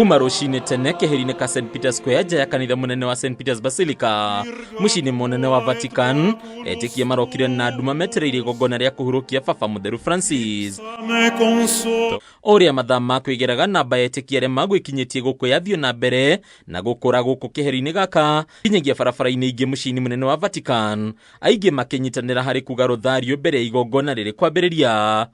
Kuma rucini tene keheri-inĩ ka St Peter's Square nja ya kanitha munene wa St Peter's Basilica muciĩ-inĩ munene wa Vatican, etĩkia marokire na nduma metereire igongona rĩa kũhurukia Baba Mũtheru Francis. Ũrĩa mathaa ma kwĩgeraga namba ya etĩkia arĩa magwĩkinyĩtie gũkwĩyathio na mbere na gũkũra gũkũ keheri-inĩ gaka nginyagia barabara-inĩ ingĩ muciĩ-inĩ munene wa Vatican, aingĩ makĩnyitanĩra harĩ kuga rũthario mbere ya igongona rĩrĩ kwambĩrĩria.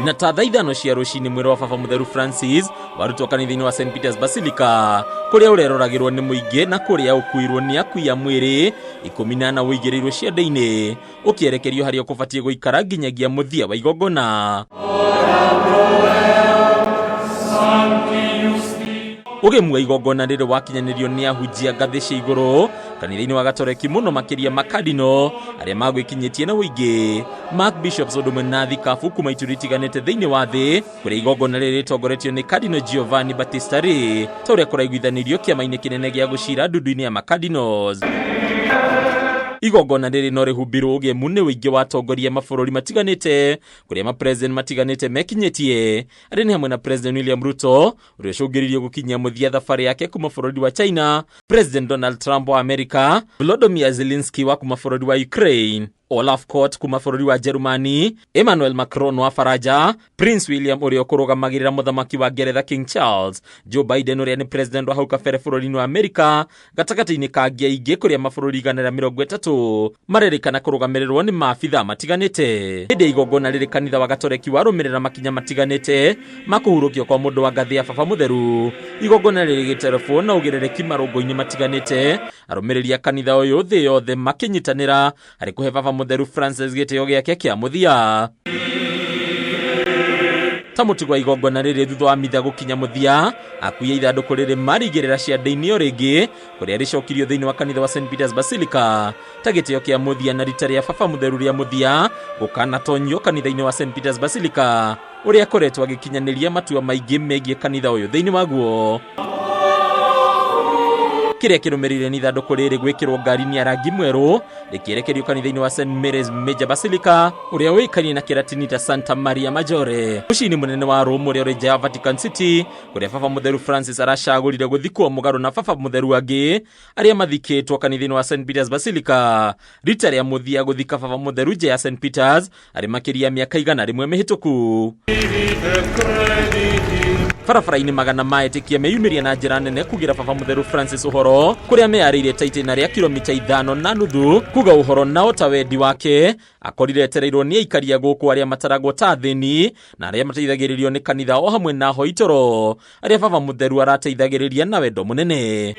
Na ta thaa ithano cia rũcinĩ mwĩrĩ wa Baba Mũtheru Francis warutwo kanitha-inĩ wa St Peter's Basilica, kũrĩa ũreroragĩrwo nĩ mũingĩ na kũrĩa ũkuirwo nĩ akui a mwĩrĩ 14 ũigĩrĩirwo ciande-inĩ, ũkĩerekerio harĩa ũkũbatiĩ gũikara nginyagia mũthia wa igongona. Ũgemu igongona rĩrĩ wakinyanĩrio nĩ ahunjia ngathĩ cia igũrũ kanitha-inĩ wa Gatoreki mũno makĩria makadino arĩa magwĩkinyĩtie na ũingĩ, Archbishops ũndũ ũmwe na thikabu kuma ituri itiganĩte thĩinĩ wa thĩ, kũrĩa igongona rĩrĩ rĩtongoretio nĩ Cardinal Giovanni Battista Re, ta ũrĩa kũraiguithanĩrio kĩama-inĩ kĩnene gĩa gũcira ndundu-inĩ ya makadinos. Igongona rĩrĩ no rĩhumbirwo ũgemu nĩ ũingĩ wa atongoria mabũrũri matiganĩte, kũrĩa mapresident matiganĩte mekinyĩtie, arĩ nĩ hamwe na President William Ruto ũrĩa ũcũngĩrĩirio gũkinyia mũthia thabarĩ yake kuma bũrũri wa China, President Donald Trump wa America, Volodymyr Zelensky wa kuma bũrũri wa Ukraine, Olaf Scholz kuma bũrũri wa Germany, Emmanuel Macron wa Faranja, Prince William ũrĩa ũkũrũgamagĩrĩra mũthamaki wa Ngeretha King Charles, Joe Biden ũrĩa nĩ president wa hau kabere bũrũri-inĩ wa America, gatagatĩ-inĩ ka angĩ aingĩ kũrĩa mabũrũri 130 marerĩkana kũrũgamĩrĩrwo nĩ maabitha matiganĩte. Hĩndĩ ya igongona rĩrĩ kanitha wa Gatoreki warũmĩrĩra makinya matiganĩte ma kũhurũkio kwa mũndũ wa ngathĩ ya Baba Mũtheru. Igongona rĩrĩ gĩterebwo na ũgerereki marũngo-inĩ matiganĩte, arũmĩrĩri a kanitha ũyũ thĩ yothe makĩnyitanĩra harĩ kũhe Baba Mũtheru Francis gĩtĩo gĩake kĩa mũthia. Ta mũtugo wa igongona rĩrĩ thutha wa mitha gũkinya mũthia, akuia ithandũkũ rĩrĩ marĩigĩrĩra ciande-inĩ o rĩngĩ, kũrĩa rĩcokirio thĩinĩ wa kanitha wa St Peter's Basilica ta gĩtĩo kĩa mũthia na rita rĩa Baba Mũtheru rĩa mũthia gũkanatonyio kanitha-inĩ wa St Peter's Basilica, ũrĩa akoretwo agĩkinyanĩria matua maingĩ megiĩ kanitha ũyũ thĩinĩ waguo. Kĩrĩa kĩrũmĩrĩire nĩ ithandũkũ rĩrĩ gwĩkĩrwo ngari-inĩ ya rangi mwerũ rĩkĩerekerio kanitha-inĩ wa St Mary's Maggiore Basilica, ũrĩa ũĩkaine na kĩratini ta Santa Maria Maggiore, mũciĩ-inĩ mũnene wa Rome ũrĩa ũrĩ nja ya Vatican City, kũrĩa Baba Mũtheru Francis aracagũrire gũthikwo mũgarũ na Baba Mũtheru angĩ arĩa mathikĩtwo kanitha-inĩ wa St Peter's Basilica. Rita rĩa mũthia gũthika Baba Mũtheru nja ya St Peter's arĩ makĩria mĩaka 100 mĩhĩtũku. Barabara-inĩ magana ma etĩkia meyumĩria na njĩra nene kugira Baba Mũtheru Francis ũhoro, kũrĩa mearĩire ta itĩna rĩa kilomita 5.5 kuga ũhoro na ota wendi wake, akorire etereirwo nĩ aikaria gũkũ arĩa mataragwo ta athĩni na arĩa mateithagĩrĩrio nĩ kanitha o hamwe na ahoi toro arĩa Baba Mũtheru arateithagĩrĩria na wendo mũnene.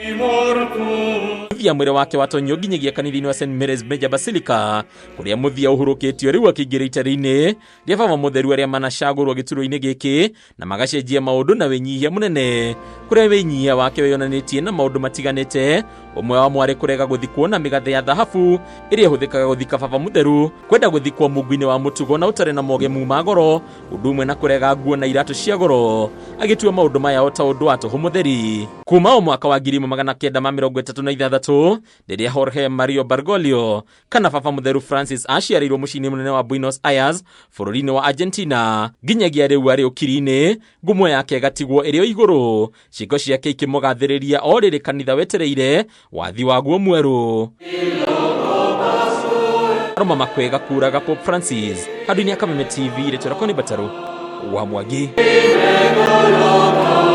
Mũthia mwĩrĩ wake watonyio nginyagia kanitha-inĩ wa St Mary's Maggiore Basilica, kũrĩa mũthia ũhurũkĩtio rĩu akĩingĩra ita-rĩinĩ rĩa Baba Mũtheru arĩa manacagũrwo gĩturwa-inĩ gĩkĩ na magacenjia maũndũ na wĩnyihia mũnene, kũrĩa wĩnyihia wake weyonanĩtie na maũndũ matiganĩte, ũmwe wa mwarĩ kũrega gũthikwo na mĩgathĩ ya thahabu ĩrĩa ĩhũthĩkaga gũthika Baba Mũtheru, kwenda gũthikwo mungu-inĩ wa mũtugo na ũtarĩ na mogemu ma goro, ũndũ ũmwe na kũrega nguo na iratũ cia goro, agĩtua maũndũ maya o ta ũndũ wa tũhũ mũtheri. Kuma o mwaka wa 1936 rĩrĩa Jorge Mario Bergoglio kana Baba Mũtheru Francis aciarĩirwo mũciĩ-inĩ mũnene wa Buenos Aires bũrũri-inĩ wa Argentina, nginyagia rĩu arĩ ũkiri-inĩ, ngumo yake gatigwo ĩrĩ o igũrũ, ciĩko ciake ikĩmũgathĩrĩria o rĩrĩ kanitha wetereire wathi waguo mwerũ. Aroma makwega kuraga Pope Francis, handũ-inĩ ya Kameme TV rĩtwĩra Koni Bataru wa Mwangi.